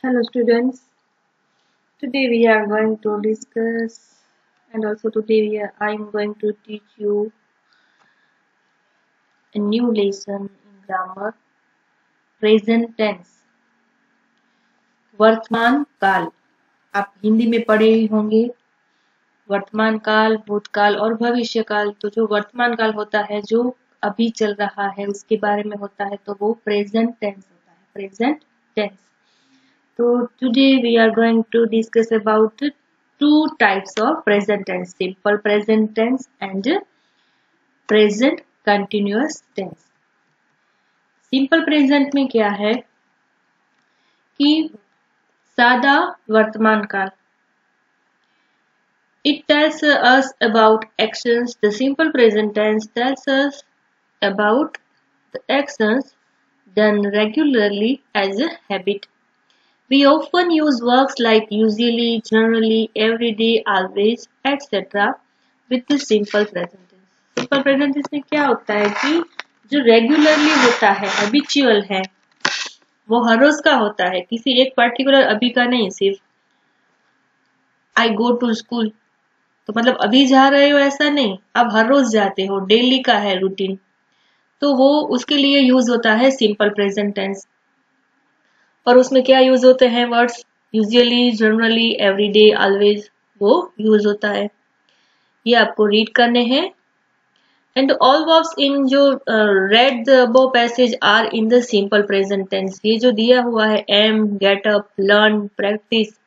Hello students, today we are going to discuss and also I am going to teach you a new lesson in grammar, present tense, वर्तमान काल। आप हिंदी में पढ़े ही होंगे वर्तमान काल, भूतकाल और भविष्य काल। तो जो वर्तमान काल होता है, जो अभी चल रहा है उसके बारे में होता है, तो वो प्रेजेंट टेंस होता है, present tense. So today we are going to discuss about two types of present tense, simple present tense and present continuous tense. Simple present में क्या है कि सादा वर्तमान काल। It tells us about actions. The simple present tense tells us about the actions done regularly as a habit. We often use verbs like usually, generally, every day, always, etc. with the simple present tense. Simple present tense में क्या होता है कि जो regularly होता है, habitual है, वो हर रोज का होता है, किसी एक पर्टिकुलर अभी का नहीं। सिर्फ आई गो टू स्कूल तो मतलब अभी जा रहे हो ऐसा नहीं, आप हर रोज जाते हो, डेली का है रूटीन, तो वो उसके लिए यूज होता है सिंपल प्रेजेंट टेंस। और उसमें क्या यूज होते हैं words, usually, generally, everyday, always, वो यूज होता है। ये आपको रीड करने हैं। एंड ऑल वर्ब्स इन जो red the above passage are in the simple present tense. ये जो दिया हुआ है am, get up, learn, practice,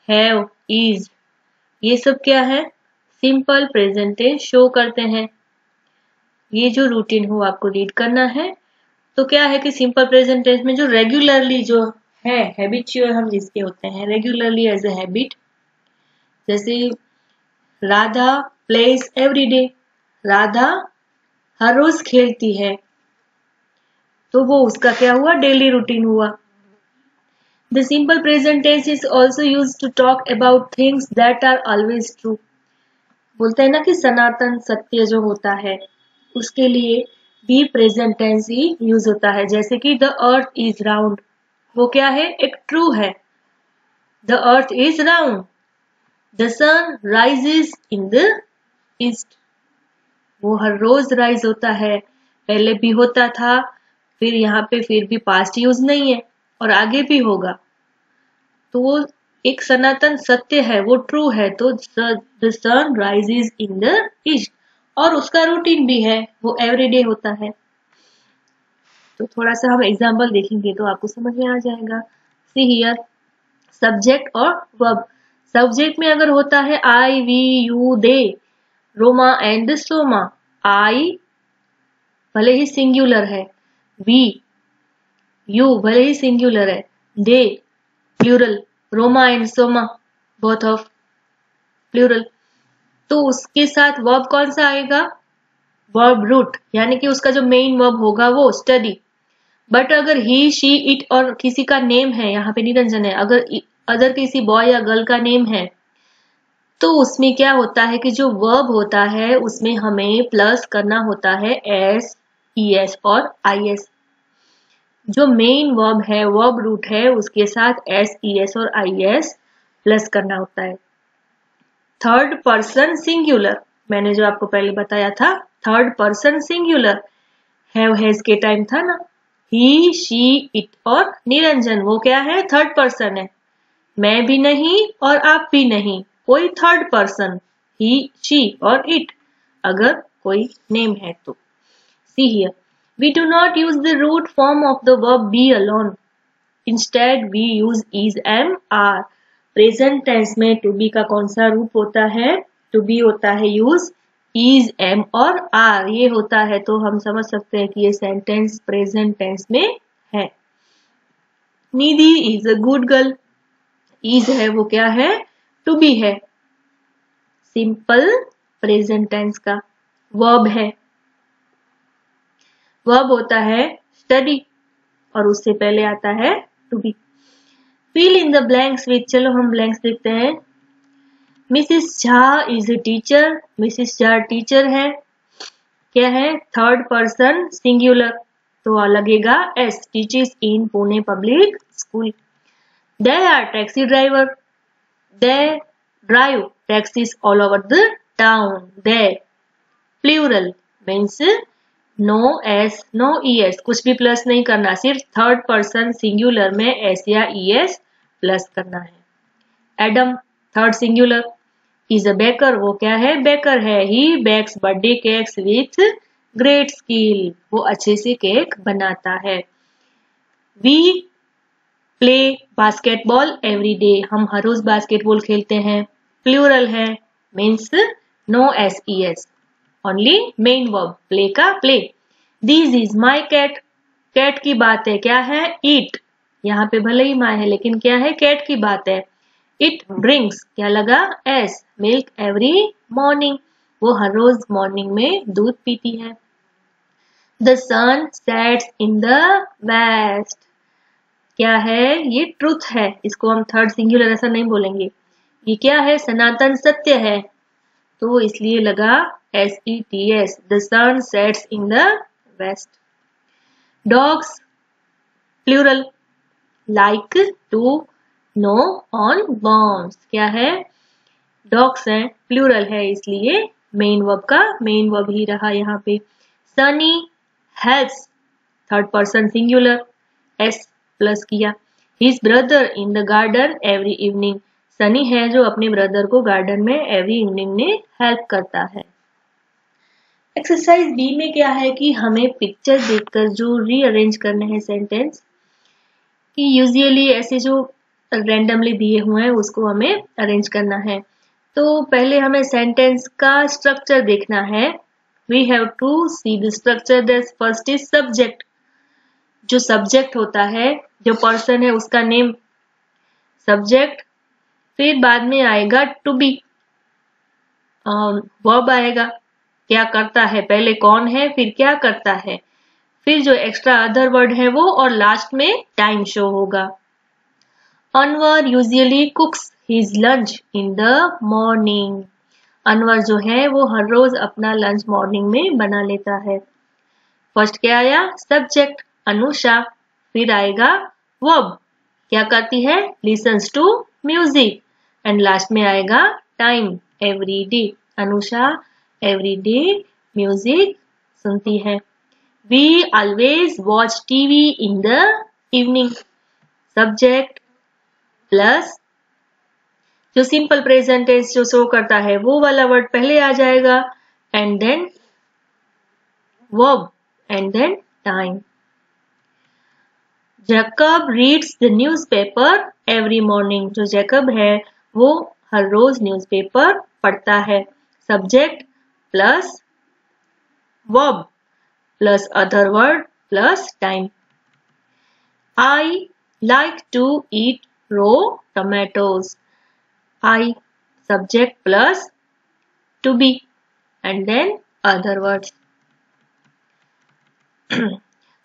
have, is, ये सब क्या है, सिंपल प्रेजेंट टेंस शो करते हैं। ये जो रूटीन हो आपको रीड करना है। तो क्या है कि सिंपल प्रेजेंट टेंस में जो रेगुलरली जो है, हैबिचुअल हम जिसके होते हैं, रेगुलरली एज ए हैबिट, जैसे राधा प्लेस एवरीडे, राधा हर रोज खेलती है, तो वो उसका क्या हुआ, डेली रूटीन हुआ। The simple present tense is also use to talk about things that are always true. बोलते हैं ना कि सनातन सत्य जो होता है उसके लिए भी प्रेजेंट टेंस ही यूज होता है। जैसे कि द अर्थ इज राउंड, वो क्या है, एक ट्रू है। The earth is round. The sun rises in the east, वो हर रोज राइज होता है, पहले भी होता था, फिर यहाँ पे फिर भी पास्ट यूज नहीं है और आगे भी होगा। तो वो एक सनातन सत्य है, वो ट्रू है। तो the sun rises in the east, और उसका रूटीन भी है, वो एवरीडे होता है। तो थोड़ा सा हम एग्जाम्पल देखेंगे तो आपको समझ में आ जाएगा। सी हियर, सब्जेक्ट और वर्ब। सब्जेक्ट में अगर होता है I, we, you, they, Roma and Soma. I भले ही सिंगुलर है, वी, यू भले ही सिंगुलर है, they plural, Roma and Soma both of plural. तो उसके साथ वर्ब कौन सा आएगा, वर्ब रूट, यानी कि उसका जो मेन वर्ब होगा वो स्टडी। बट अगर ही, शी, इट और किसी का नेम है, यहाँ पे निरंजन है, अगर किसी बॉय या गर्ल का नेम है, तो उसमें क्या होता है कि जो वर्ब होता है उसमें हमें प्लस करना होता है एस, ई एस और आई एस। जो मेन वर्ब है, वर्ब रूट है, उसके साथ एस, ई एस और आई एस प्लस करना होता है। थर्ड पर्सन सिंगुलर, मैंने जो आपको पहले बताया था, third person singular, have, has के टाइम था ना, ही, शी, इट और निरंजन, वो क्या है, थर्ड पर्सन है। मैं भी नहीं और आप भी नहीं, कोई थर्ड पर्सन, ही, शी और इट, अगर कोई नेम है तो। See here, we do not use the root form of the verb be alone, instead we use is, am, are. Present tense में टू बी का कौन सा रूप होता है, टू बी होता है यूज इज, एम और आर, ये होता है। तो हम समझ सकते हैं कि ये सेंटेंस प्रेजेंट टेंस में है। Nidhi is a good girl, is है वो क्या है, टू बी है, सिंपल प्रेजेंट टेंस का। वर्ब है, वर्ब होता है स्टडी और उससे पहले आता है to be. Fill in the blanks with, चलो हम ब्लैंक्स देखते हैं। Mrs Jha is a teacher, Mrs Jha teacher है, क्या है, थर्ड पर्सन सिंगुलर, तो लगेगा S, teachers in Pune public school. They are taxi driver. They drive taxis all over the town. They plural means no S no E S, कुछ भी plus नहीं करना, सिर्फ थर्ड पर्सन सिंगुलर में S या E S plus करना है। Adam third singular, is a baker, वो क्या है, बेकर है। He bakes birthday cakes with great skill, वो अच्छे से केक बनाता है। We play basketball every day, हम हर रोज बास्केटबॉल खेलते हैं। प्लूरल है means no S E S, only main verb play का play. This is my cat, cat की बात है, क्या है, ईट, यहाँ पे भले ही माँ है लेकिन क्या है, कैट की बात है। इट ड्रिंक्स, क्या लगा, एस, मिल्क एवरी मॉर्निंग, वो हर रोज मॉर्निंग में दूध पीती है। The sun sets in the west, क्या है, ये ट्रुथ है, इसको हम थर्ड सिंगुलर ऐसा नहीं बोलेंगे। ये क्या है, सनातन सत्य है, तो इसलिए लगा S E T S. The sun sets in the west. Dogs plural, like to gnaw on bones, क्या है, डॉग्स हैं, प्लूरल है इसलिए मेन वर्ब का मेन वर्ब ही रहा यहाँ पे। Sunny helps third person singular, S plus किया। His brother in the garden every evening, Sunny है जो अपने ब्रदर को गार्डन में एवरी इवनिंग में हेल्प करता है। एक्सरसाइज बी में क्या है कि हमें पिक्चर देखकर जो रीअरेंज करने हैं सेंटेंस, कि यूजुअली ऐसे जो रैंडमली दिए हुए हैं उसको हमें अरेंज करना है। तो पहले हमें सेंटेंस का स्ट्रक्चर देखना है। We have to see the structure. That first is subject, जो सब्जेक्ट होता है, जो पर्सन है उसका नेम सब्जेक्ट, फिर बाद में आएगा टू बी, वर्ब आएगा, क्या करता है, पहले कौन है फिर क्या करता है, फिर जो एक्स्ट्रा अदर वर्ड है वो, और लास्ट में टाइम शो होगा। Anwar usually कुक्स his lunch in the morning, Anwar जो है वो हर रोज अपना लंच मॉर्निंग में बना लेता है। फर्स्ट क्या आया, सब्जेक्ट अनुषा, फिर आएगा वर्ब, क्या करती है, listens to music, and last में आएगा time, every day, Anusha every day music सुनती है। We always watch TV in the evening, subject plus जो सिंपल प्रेजेंट टेंस जो शो करता है वो वाला वर्ड पहले आ जाएगा, and then verb, and then time. Jacob reads the newspaper every morning, जो जैकब है वो हर रोज न्यूज़पेपर पढ़ता है। Subject plus verb plus other word plus time. I like to eat raw tomatoes, I subject plus to be, and then other words.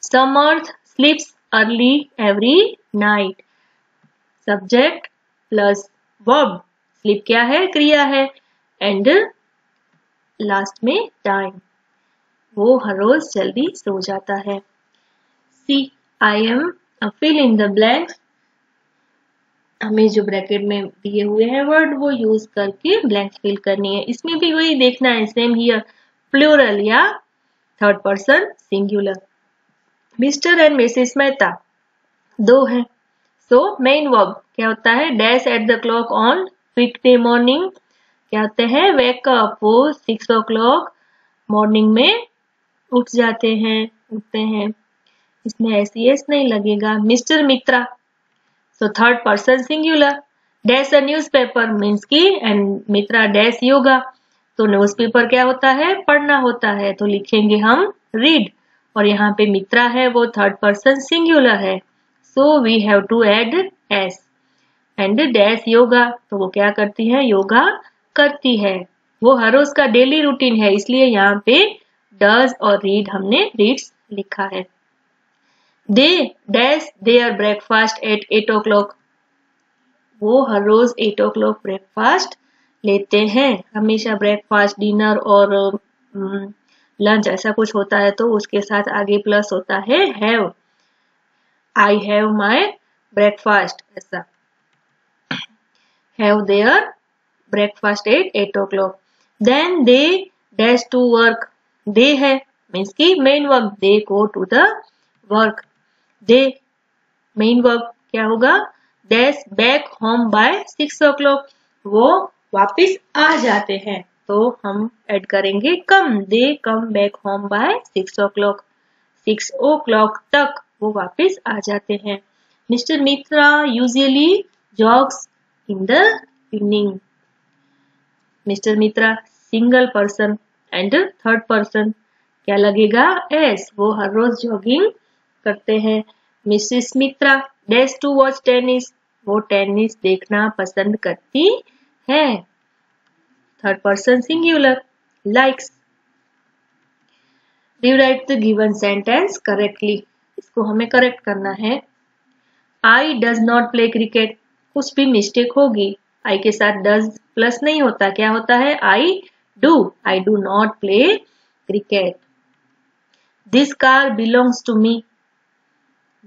Samarth sleeps early every night, subject plus verb, sleep क्या है, क्रिया है, and last में time, वो हर रोज जल्दी सो जाता है। See I am, fill in the blanks, हमें जो ब्रैकेट में दिए हुए हैं वर्ड वो यूज करके ब्लैंक्स फिल करनी है। इसमें भी वही देखना है, सेम हियर, प्लूरल या third person singular. Mister and Mrs Mehta दो हैं, सो मेन वर्ब क्या होता है, dash at the clock on weekday morning, क्या होते हैं, वेक अप, वो 6 o'clock मॉर्निंग में उठ जाते हैं, उठते हैं, इसमें एस नहीं लगेगा। Mister Mitra, so third person singular, dash a newspaper means की, एंड मित्रा डैश योगा, तो न्यूज़पेपर क्या होता है, पढ़ना होता है, तो लिखेंगे हम रीड, और यहाँ पे मित्रा है वो थर्ड पर्सन सिंगुलर है, so we have to add s. And dash yoga, तो वो क्या करती है, योगा करती है, वो हर रोज का डेली रूटीन है, इसलिए यहाँ पे डज और रीड हमने रीड्स लिखा है। They dash there breakfast at 8 o'clock, वो हर रोज 8 o'clock ब्रेकफास्ट लेते हैं, हमेशा ब्रेकफास्ट डिनर और लंच ऐसा कुछ होता है तो उसके साथ आगे प्लस होता है have, I have my breakfast, ऐसा have their breakfast at 8 o'clock. Then they dash to work. They है means की main verb, they go to the work. They main verb क्या होगा? dash back home by 6 o'clock. वो वापिस आ जाते हैं, तो हम ऐड करेंगे come. They come back home by 6 o'clock. 6 o'clock तक वो वापिस आ जाते हैं. Mr. Mitra usually jogs in the evening. Mr. Mitra single person and third person क्या लगेगा? एस. वो हर रोज जॉगिंग करते हैं. Mrs Mitra days to watch tennis. वो टेनिस देखना पसंद करती है. Third person singular. Likes. Rewrite the given sentence correctly. इसको हमें करेक्ट करना है. I does not play cricket. कुछ भी मिस्टेक होगी. आई के साथ डज प्लस नहीं होता, क्या होता है? I do not play cricket. This car belongs to me.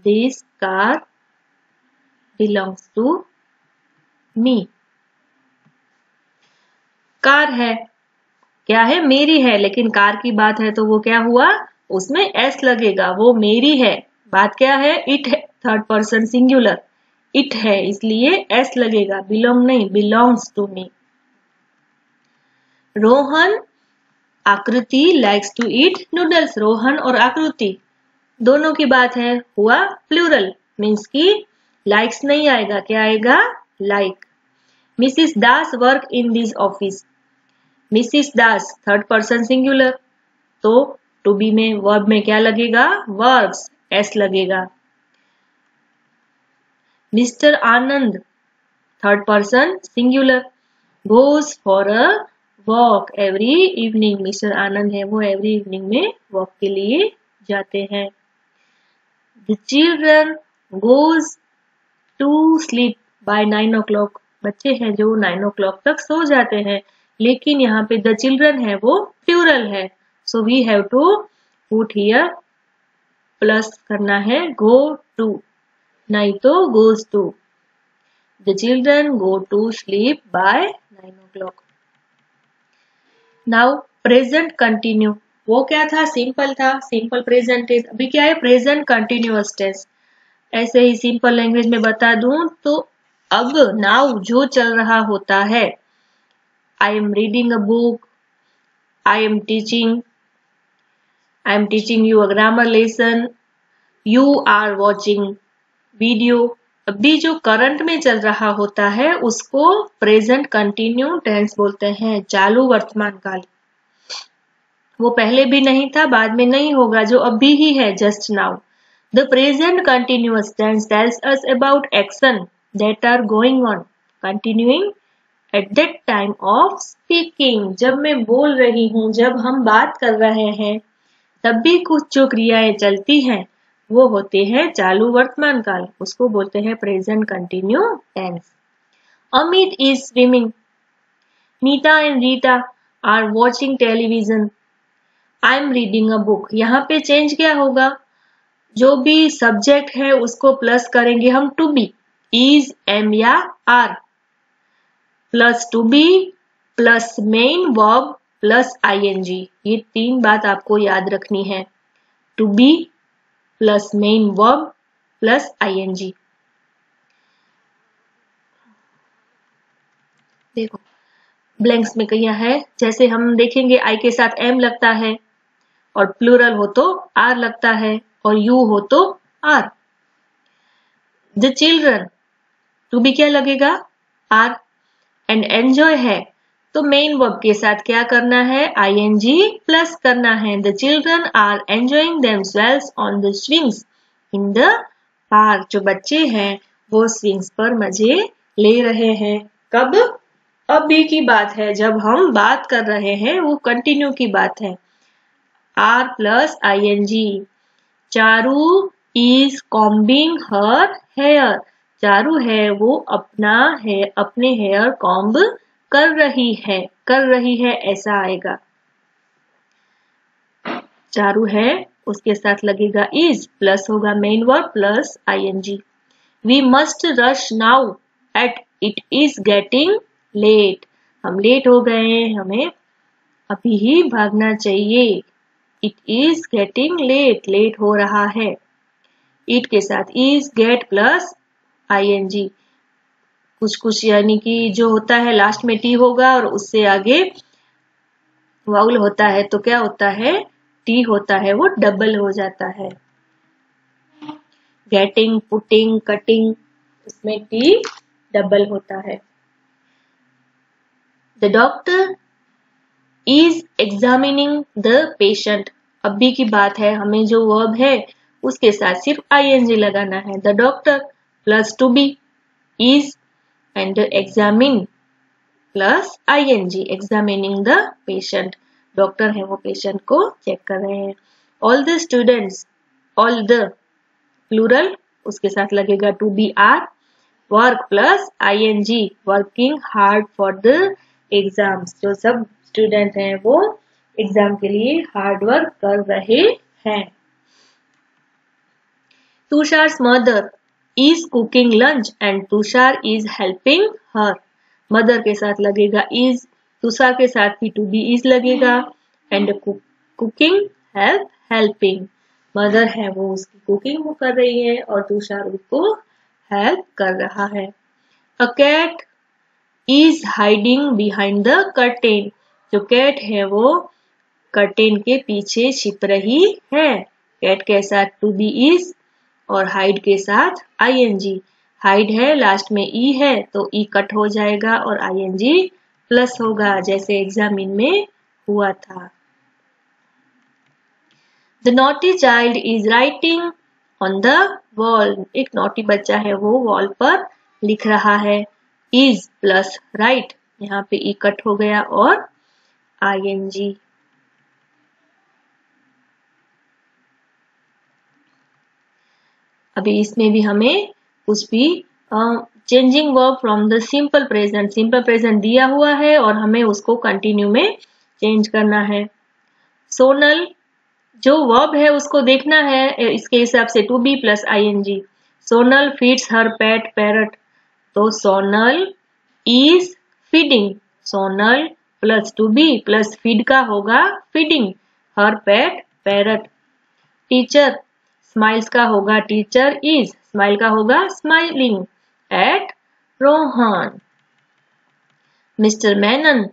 This car belongs to me. Car है, क्या है? मेरी है, लेकिन कार की बात है तो वो क्या हुआ? उसमें एस लगेगा, वो मेरी है. बात क्या है? इट है, थर्ड पर्सन सिंगुलर. इट है इसलिए एस लगेगा, बिलोंग नहीं, belongs to me. Rohan Aakriti likes to eat noodles. Rohan और आकृति दोनों की बात है, हुआ प्लूरल, मीन्स की लाइक्स नहीं आएगा, क्या आएगा? Like. Mrs Das work in this office. Mrs Das third person singular, तो टू बी में वर्ब में क्या लगेगा? वर्क्स, एस लगेगा. Mr Anand third person singular goes for a walk every evening. Mr Anand है, वो एवरी इवनिंग में वॉक के लिए जाते हैं. The children goes to sleep by 9 o'clock. बच्चे हैं जो 9 o'clock तक सो जाते हैं, लेकिन यहाँ पे द चिल्ड्रन है वो प्लूरल है, so we have to put here plus करना है गो टू, नहीं तो goes to. The children go to sleep by 9 o'clock. Now present continue. वो क्या था? सिंपल था, सिंपल प्रेजेंट टेंस. अभी क्या है? Present continuous tense. ऐसे ही सिंपल लैंग्वेज में बता दूं तो अब नाउ जो चल रहा होता है, I am reading a book, I am teaching you a grammar lesson, you are watching video. अभी जो करंट में चल रहा होता है उसको प्रेजेंट कंटिन्यू टेंस बोलते हैं, चालू वर्तमान काल. वो पहले भी नहीं था, बाद में नहीं होगा, जो अभी ही है, just now. The present continuous tense tells us about action that are going on, continuing at that time of speaking. जब मैं बोल रही हूँ, जब हम बात कर रहे हैं, तब भी कुछ जो क्रियाएं चलती हैं वो होते हैं चालू वर्तमान काल, उसको बोलते हैं present continue tense. Amit is swimming. Neeta and Rita are watching television. I am reading a book. यहाँ पे चेंज क्या होगा? जो भी सब्जेक्ट है उसको प्लस करेंगे हम टू बी, इज, एम या are, plus to be plus main verb plus ING. ये तीन बात आपको याद रखनी है, to be plus main verb plus ING. देखो ब्लैंक्स में क्या है, जैसे हम देखेंगे आई के साथ एम लगता है और प्लूरल हो तो आर लगता है और यू हो तो are. The children to be क्या लगेगा? आर. एंड एंजॉय है तो मेन वर्ब के साथ क्या करना है? आईएनजी प्लस करना है. The children are enjoying themselves on the swings in the park. जो बच्चे हैं वो स्विंग्स पर मजे ले रहे हैं. कब? अभी की बात है, जब हम बात कर रहे हैं, वो कंटिन्यू की बात है. Are plus ING. Charu is combing her hair. Charu है वो अपने हेयर कॉम्ब कर रही है ऐसा आएगा. चारू है उसके साथ लगेगा इज, प्लस होगा main verb plus ING. We must rush now at it is getting late. हम लेट हो गए हैं, हमें अभी ही भागना चाहिए। It is getting late, late हो रहा है। इट के साथ इज, गेट प्लस ing। कुछ कुछ यानी कि जो होता है लास्ट में टी होगा और उससे आगे वाउल होता है तो क्या होता है, टी होता है वो डबल हो जाता है। गेटिंग, पुटिंग, कटिंग, इसमें टी डबल होता है। The doctor is examining the patient. अभी की बात है, हमें जो वर्ब है उसके साथ सिर्फ ing लगाना है। The doctor plus to be, is and examine plus ing, examining the patient. Doctor है वो पेशेंट को चेक कर रहे हैं। All the students, all the plural, उसके साथ लगेगा to be are. Work plus ing, working hard for the exams. जो सब स्टूडेंट हैं वो एग्जाम के लिए हार्ड वर्क कर रहे हैं। Tushar's mother is cooking lunch and Tushar is helping her. Mother के साथ लगेगा इज, तुषार के साथ भी टू बी इज लगेगा and cooking, help, helping. Mother है वो उसकी कुकिंग वो कर रही है और तुषार उसको हेल्प कर रहा है। A cat is hiding behind the curtain. जो कैट है वो कर्टेन के पीछे छिप रही है। कैट के साथ टू बी इज और हाइड के साथ ing। हाइड है, लास्ट में ई है तो ई कट हो जाएगा और ing प्लस होगा जैसे एग्जामिन में हुआ था। The naughty child is writing on the wall. एक नॉटी बच्चा है वो वॉल पर लिख रहा है। इज प्लस राइट, यहाँ पे ई कट हो गया और ing। अभी इसमें भी हमें कुछ भी changing verb from the simple present, simple present दिया हुआ है और हमें उसको कंटिन्यू में चेंज करना है। सोनल, जो वर्ब है उसको देखना है इसके हिसाब से to be plus ing। Sonal feeds her pet parrot, तो Sonal is feeding. Sonal plus to be plus feed का होगा feeding, her pet parrot. Teacher smiles का होगा टीचर इज, स्माइल का होगा smiling at Rohan. Mr Menon,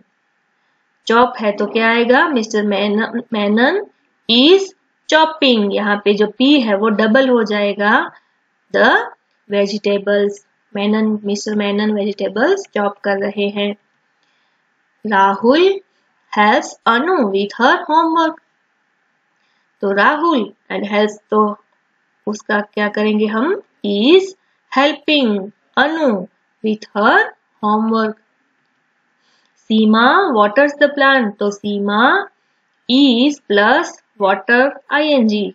chop है तो क्या आएगा, मिस्टर मेनन इज चॉपिंग। यहाँ पे जो पी है वो डबल हो जाएगा। The vegetables, Menon, mister Menon vegetables chop कर रहे हैं। Rahul helps Anu with her homework. तो राहुल एंड हेल्प्स तो उसका क्या करेंगे हम, is helping Anu with her homework. Seema waters the plant, तो सीमा is plus water ing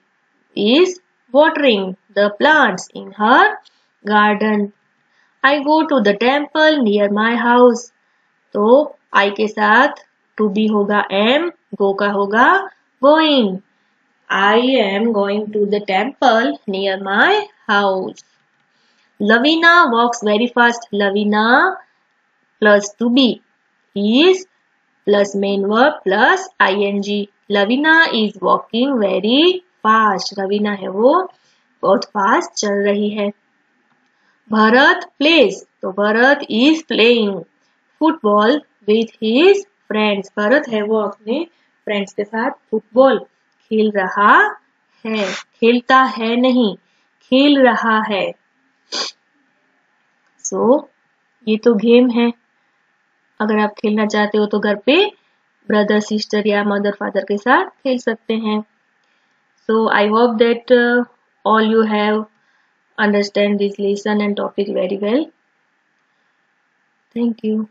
is watering the plants in her garden. I go to the temple near my house, तो I के साथ to be होगा am, go का होगा going। I am going to the temple near my house. Lavina walks very fast, Lavina plus to be is plus main verb plus ing। Lavina is walking very fast, Raveena है वो बहुत fast चल रही है। Bharat pledge, तो Bharat is playing football with his friends. Bharat है वो अपने फ्रेंड्स के साथ फुटबॉल खेल रहा है, खेलता है नहीं, खेल रहा है। ये तो गेम है, अगर आप खेलना चाहते हो तो घर पे ब्रदर सिस्टर या मदर फादर के साथ खेल सकते हैं। So I hope that all you have understand this lesson and topic very well. Thank you.